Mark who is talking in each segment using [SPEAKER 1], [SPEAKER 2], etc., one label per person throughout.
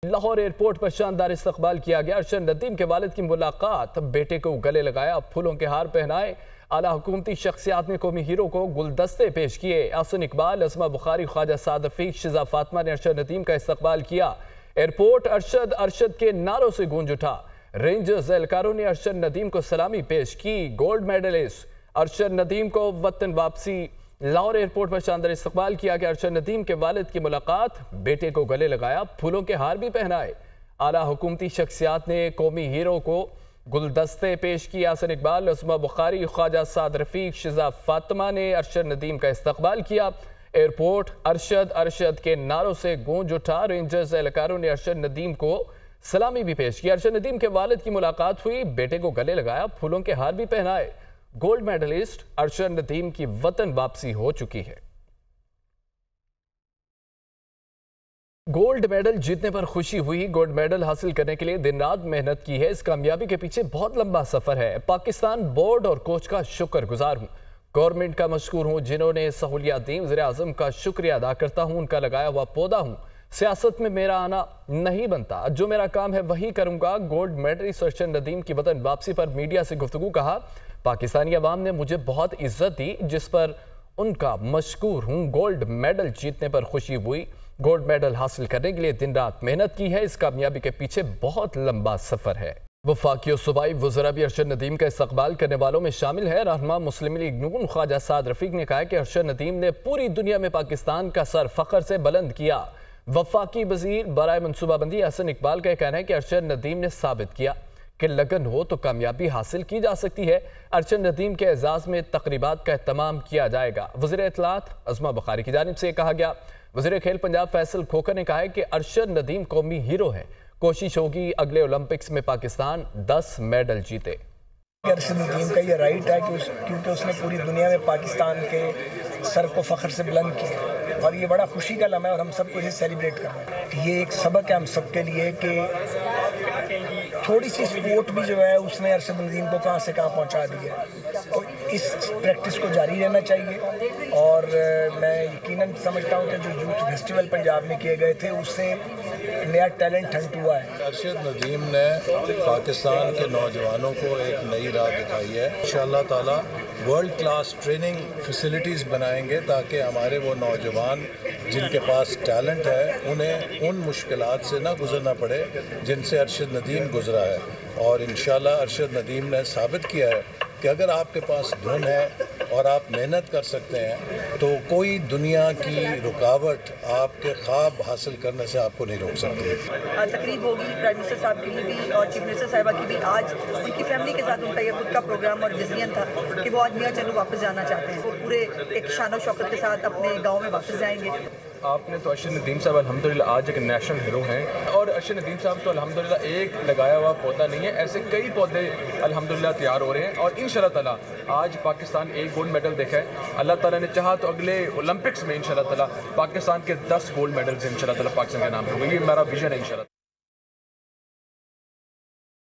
[SPEAKER 1] Lahore airport पर शानदार इस्तकबाल किया गया। अरशद नदीम के वालिद की मुलाकात, बेटे को गले लगाया, फूलों के हार पहनाए। आला हुकूमती शख्सियात ने कौमी हीरो को गुलदस्ते पेश किए। आसन इकबाल, अजमा बुखारी, ख्वाजा साद रफीक, शिजा फातिमा ने अरशद नदीम का इस्तकबाल किया। एयरपोर्ट अरशद अरशद के नारों से गूंज उठा। रेंजर्स एहलकारों ने अरशद नदीम को सलामी पेश की। गोल्ड मेडलिस्ट अरशद नदीम को वतन वापसी। लाहौर एयरपोर्ट पर शानदार इस्तकबाल किया गया। अरशद नदीम के वालिद की मुलाकात, बेटे को गले लगाया, फूलों के हार भी पहनाए। आला हुकूमती शख्सियात ने कौमी हीरो को गुलदस्ते पेश किए। आसन इकबाल, अजमा बुखारी, ख्वाजा साद रफीक, शिजा फातिमा ने अरशद नदीम का इस्तकबाल किया। एयरपोर्ट अरशद अरशद के नारों से गूंज उठा। रेंजर्स एहलकारों ने अरशद नदीम को सलामी भी पेश की। अरशद नदीम के वालिद की मुलाकात हुई, बेटे को गले लगाया, फूलों के हार भी पहनाए। गोल्ड मेडलिस्ट अरशद नदीम की वतन वापसी हो चुकी है। गोल्ड मेडल जीतने पर खुशी हुई। गोल्ड मेडल हासिल करने के लिए दिन रात मेहनत की है। इस कामयाबी के पीछे बहुत लंबा सफर है। पाकिस्तान बोर्ड और कोच का शुक्रगुजार हूँ। गवर्नमेंट का मशकूर हूँ जिन्होंने सहूलियत दी। वज़ीर आज़म का शुक्रिया अदा करता हूँ। उनका लगाया हुआ पौधा हूँ। सियासत में मेरा आना नहीं बनता, जो मेरा काम है वही करूंगा। गोल्ड मेडलिस्ट अरशद नदीम की वतन वापसी पर मीडिया से गुफ्तगू कहा, पाकिस्तानी अवाम ने मुझे बहुत इज्जत दी, जिस पर उनका मशकूर हूँ। गोल्ड मेडल जीतने पर खुशी हुई। गोल्ड मेडल हासिल करने के लिए दिन रात मेहनत की है। इस कामयाबी के पीछे बहुत लंबा सफर है। वफाकी और सूबाई वज़रा भी अरशद नदीम का इस्तकबाल करने वालों में शामिल है। रहनुमा मुस्लिम लीग नून ख्वाजा साद रफीक ने कहा कि अरशद नदीम ने पूरी दुनिया में पाकिस्तान का सर फख्र से बुलंद किया। वफाकी वजीर बराए मनसूबाबंदी आसन इकबाल का कहना है कि अरशद नदीम ने साबित किया कि लगन हो तो कामयाबी हासिल की जा सकती है। अरशद नदीम के एजाज में तकरीबात का एहतमाम किया जाएगा। वज़ीर इत्तलात अजमा बुखारी की जानिब से कहा गया। वज़ीर खेल पंजाब फैसल खोखर ने कहा है कि अरशद नदीम कौमी हीरो है। कोशिश होगी अगले ओलंपिक्स में पाकिस्तान 10 मेडल जीते।
[SPEAKER 2] अरशद नदीम का ये राइट है कि क्योंकि उसने पूरी दुनिया में पाकिस्तान के सर को फख्र से बुलंद किया और ये बड़ा खुशी का लम्हा है और हम सबको इसे सेलिब्रेट कर रहे हैं। ये एक सबक है हम सबके लिए कि थोड़ी सी स्पोर्ट भी जो है उसने अरशद नदीम को कहाँ से कहाँ पहुँचा दिया। तो इस प्रैक्टिस को जारी रहना चाहिए और मैं यकीनन समझता हूँ कि जो यूथ फेस्टिवल पंजाब में किए गए थे उससे नया टैलेंट हंट हुआ है।
[SPEAKER 3] अरशद नदीम ने पाकिस्तान के नौजवानों को एक नई राह दिखाई है। इंशाअल्लाह ताला वर्ल्ड क्लास ट्रेनिंग फैसिलिटीज़ बनाएंगे ताकि हमारे वो नौजवान जिनके पास टैलेंट है उन्हें उन मुश्किलात से ना गुजरना पड़े जिनसे अरशद नदीम गुजरा है। और इंशाअल्लाह अरशद नदीम ने साबित किया है कि अगर आपके पास धुन है और आप मेहनत कर सकते हैं तो कोई दुनिया की रुकावट आपके ख्वाब हासिल करने से आपको नहीं रोक सकती।
[SPEAKER 4] तकरीब होगी प्राइम मिनिस्टर साहब की भी और चीफ मिनिस्टर साहिबा की भी। आज उनकी फैमिली के साथ उनका ये खुद का प्रोग्राम और डिसीजन था कि वो आज मियाँ चन्नू वापस जाना चाहते हैं। वो पूरे एक शान शौकत के साथ अपने गाँव में वापस जाएंगे।
[SPEAKER 5] आपने तो अरशद नदीम साहब अल्हम्दुलिल्लाह आज एक नेशनल हीरो हैं और अरशद नदीम साहब तो अल्हम्दुलिल्लाह एक लगाया हुआ पौधा नहीं है, ऐसे कई पौधे अल्हम्दुलिल्लाह तैयार हो रहे हैं। और इंशाअल्लाह ताला आज पाकिस्तान एक गोल्ड मेडल देखा है। अल्लाह ताला ने चाहा तो अगले ओलंपिक्स में इंशाअल्लाह ताला पाकिस्तान के 10 गोल्ड मेडल्स इंशाअल्लाह ताला पाकिस्तान के नाम होंगे। ये मेरा विजन है इंशाअल्लाह।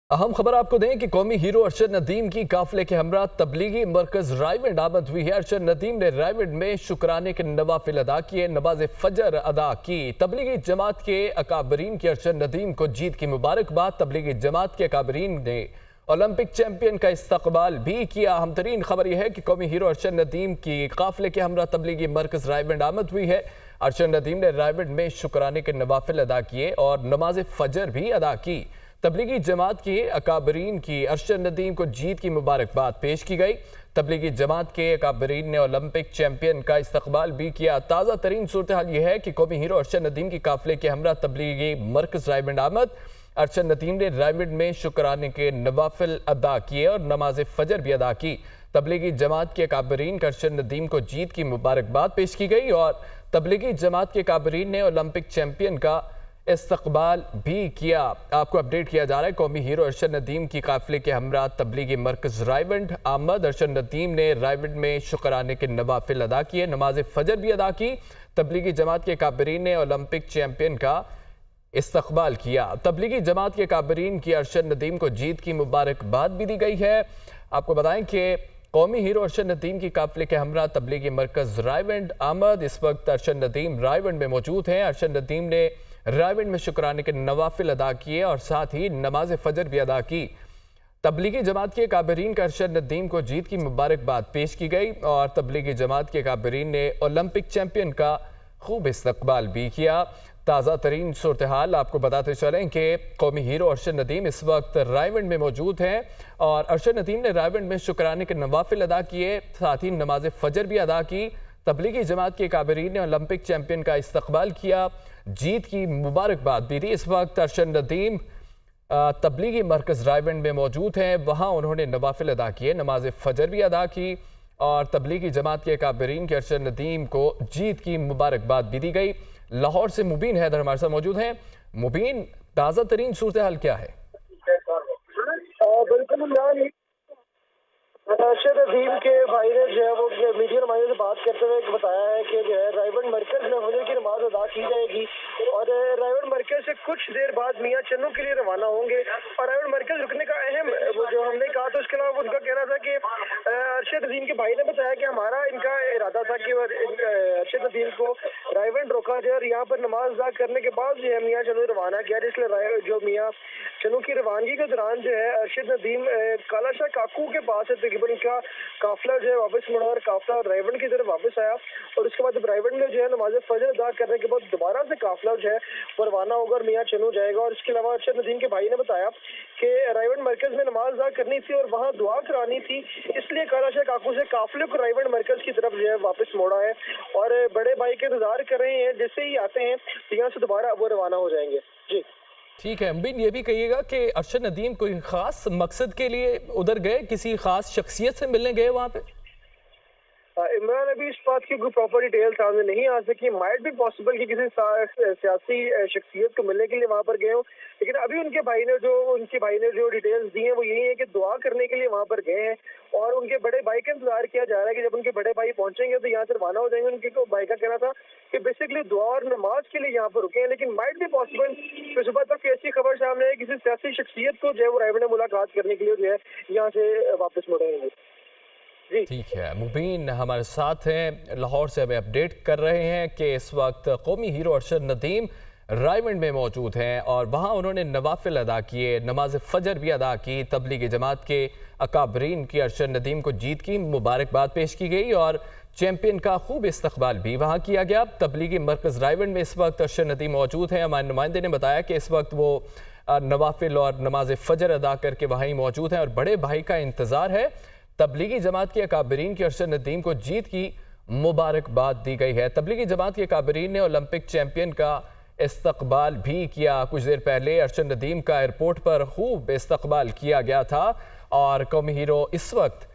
[SPEAKER 1] अहम खबर आपको दें कि कौमी हीरो अरशद नदीम की काफिले के हमरा तबलीगी मरकज रायविंड आमद हुई है। अरशद नदीम ने रायविंड में शुक्राने के नवाफिल अदा किए, नमाज फजर अदा की। तबलीगी जमात के अकाबरीन की अरशद नदीम को जीत की मुबारकबाद। तबलीगी जमात के अकाबरीन ने ओलंपिक चैंपियन का इस्तकबाल भी किया। अहम तरीन खबर यह है कि कौमी हीरो अरशद नदीम की काफिले के हमरा तबलीगी मरकज रायविंड आमद हुई है। अरशद नदीम ने रायविंड में शुक्राने के नवाफिल अदा किए और नमाज फजर भी अदा की। तबलीगी जमात के अकाबरीन की अरशद नदीम को जीत की मुबारकबाद पेश की गई। तबलीगी जमात के अकाबरीन ने ओलंपिक चैंपियन का इस्तकबाल भी किया। ताज़ा तरीन सूरत हाल यह है कि कौमी हीरो अरशद नदीम की काफिले के हमरा तबलीगी मरकज रायविंड आमद। अरशद नदीम ने रायविंड में शुक्राने के नवाफिल अदा किए और नमाज फजर भी अदा की। तबलीगी जमात के अकाबरीन का अरशद नदीम को जीत की मुबारकबाद पेश की गई और तबलीगी जमात के अकाबरीन ने ओलंपिक चैंपियन का इस्तकबाल भी किया। आपको अपडेट किया जा रहा है कौमी हीरो अरशद नदीम की काफिले के हमरा तबलीगी मरकज रायविंड आमद। अरशद नदीम ने रायविंड में शुक्राने के नवाफिल अदा किए, नमाज फजर भी अदा की। तबलीगी जमात के काबरीन ने ओलंपिक चैंपियन का इस्तकबाल किया। तबलीगी जमात के काबरीन की अरशद नदीम को जीत की मुबारकबाद भी दी गई है। आपको बताएं कि कौमी हीरो अरशद नदीम की काफिले के हमरा तबलीगी मरकज रायविंड आमद। इस वक्त अरशद नदीम रायविंड में मौजूद हैं। अरशद नदीम ने रायविंड में शुक्राने के नवाफिल अदा किए और साथ ही नमाज फजर भी अदा की। तबलीगी जमात के काबरीन का अरशद नदीम को जीत की मुबारकबाद पेश की गई और तबलीगी जमात के काबरीन ने ओलंपिक चैंपियन का खूब इस्तकबाल भी किया। ताज़ा तरीन सूरत हाल आपको बताते चलें कि कौमी हीरो अरशद नदीम इस वक्त रायविंड में मौजूद हैं और अरशद नदीम ने रायविंड में शुक्राने के नवाफिल अदा किए, साथ ही नमाज फजर भी अदा की। तबलीगी जमात के काबरीन ने ओलंपिक चैंपियन का इस्तकबाल किया, जीत की मुबारकबाद भी दी। इस वक्त अरशद नदीम तबलीगी मरकज़ रायविंड में मौजूद हैं, वहाँ उन्होंने नवाफिल अदा किए, नमाज फजर भी अदा की और तबलीगी जमात के काबरीन के अरशद नदीम को जीत की मुबारकबाद भी दी गई। लाहौर से मुबीन हैदर हमारे साथ मौजूद हैं। मुबीन, ताज़ा तरीन सूरत हाल क्या है?
[SPEAKER 6] बिल्कुल, अरशद नदीम के भाई ने जो है वो मीडिया नुमाइंदों से बात करते हुए बताया है कि जो है रायविंड मरकज में फजर की नमाज अदा की जाएगी और रायविंड मरकज से कुछ देर बाद मियां चन्नू के लिए रवाना होंगे। और रायविंड मरकज रुकने का अहम वो जो हमने कहा था, उसके अलावा उनका कहना था कि अरशद नदीम के भाई ने बताया कि हमारा इनका इरादा था कि अरशद नदीम को रायविंड रोका जाए और यहाँ पर नमाज अदा करने के बाद जो है मियां चन्नू रवाना किया, इसलिए जो मियां चन्नू की रवानगी के दौरान जो है अरशद नदीम कालाशाह काकू के पास तकरीबन का काफिला जो है वापस मुड़ा और काफिला रायविंड की तरफ वापस आया और उसके बाद रायविंड में जो है नमाज फजर अदा करने के बाद दोबारा से काफिला जो है वो रवाना होगा और मियां चन्नू जाएगा। और इसके अलावा अरशद नदीम के भाई ने बताया कि रायविंड मरकज में नमाज अदा करनी थी और वहाँ दुआ करानी थी, इसलिए कालाशाह काकू से काफिले को रायविंड मरकज की तरफ जो है वापस मोड़ा है और बड़े भाई के इंतजार कर रहे हैं, जैसे ही आते हैं तो यहाँ से दोबारा वो रवाना हो जाएंगे। जी
[SPEAKER 1] ठीक है मुबीन, ये भी कहिएगा कि अरशद नदीम कोई खास मकसद के लिए उधर गए, किसी खास शख्सियत से मिलने गए वहाँ पे?
[SPEAKER 6] इमरान अभी इस बात की कोई प्रॉपर डिटेल सामने नहीं आ सकी। माइट भी पॉसिबल कि किसी सियासी शख्सियत को मिलने के लिए वहाँ पर गए हो, लेकिन अभी उनके भाई ने जो डिटेल्स दी हैं वो यही है कि दुआ करने के लिए वहाँ पर गए हैं और उनके बड़े भाई का इंतजार किया जा रहा है कि जब उनके बड़े भाई पहुंचेंगे तो यहाँ से रवाना हो जाएंगे। उनके भाई का कहना था कि बेसिकली दुआ और नमाज के लिए यहाँ पर रुके हैं, लेकिन माइट भी पॉसिबल कि सुबह तक ऐसी खबर सामने है किसी सियासी शख्सियत को जो है वो रायविंड में मुलाकात करने के लिए जो है यहाँ से वापस मुड़ेंगे।
[SPEAKER 1] ठीक है, मुबीन हमारे साथ हैं, लाहौर से हमें अपडेट कर रहे हैं कि इस वक्त कौमी हीरो अरशद नदीम रायविंड में मौजूद हैं और वहाँ उन्होंने नवाफिल अदा किए, नमाज फजर भी अदा की। तबलीगी जमात के अकाबरीन की अरशद नदीम को जीत की मुबारकबाद पेश की गई और चैंपियन का खूब इस्तकबाल भी वहाँ किया गया। तबलीगी मरकज़ रायविंड में इस वक्त अरशद नदीम मौजूद हैं। हमारे नुमाइंदे ने बताया कि इस वक्त वो नवाफिल और नमाज फजर अदा करके वहीं मौजूद हैं और बड़े भाई का इंतज़ार है। तबलीगी जमात के काबरीन की अरशद नदीम को जीत की मुबारकबाद दी गई है। तबलीगी जमात के काबरीन ने ओलंपिक चैंपियन का इस्तकबाल भी किया। कुछ देर पहले अरशद नदीम का एयरपोर्ट पर खूब इस्तकबाल किया गया था और कौमी हीरो इस वक्त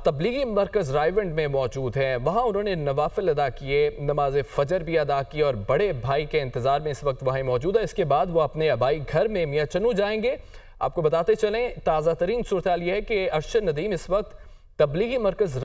[SPEAKER 1] तबलीगी मरकज़ रायविंड में मौजूद हैं, वहाँ उन्होंने नवाफिल अदा किए, नमाज फजर भी अदा की और बड़े भाई के इंतज़ार में इस वक्त वहीं मौजूद है। इसके बाद वो अपने आबाई घर में मियां चन्नू जाएंगे। आपको बताते चलें, ताज़ा तरीन सूरत हाल ये है कि अरशद नदीम इस वक्त तबलीगी मरकज़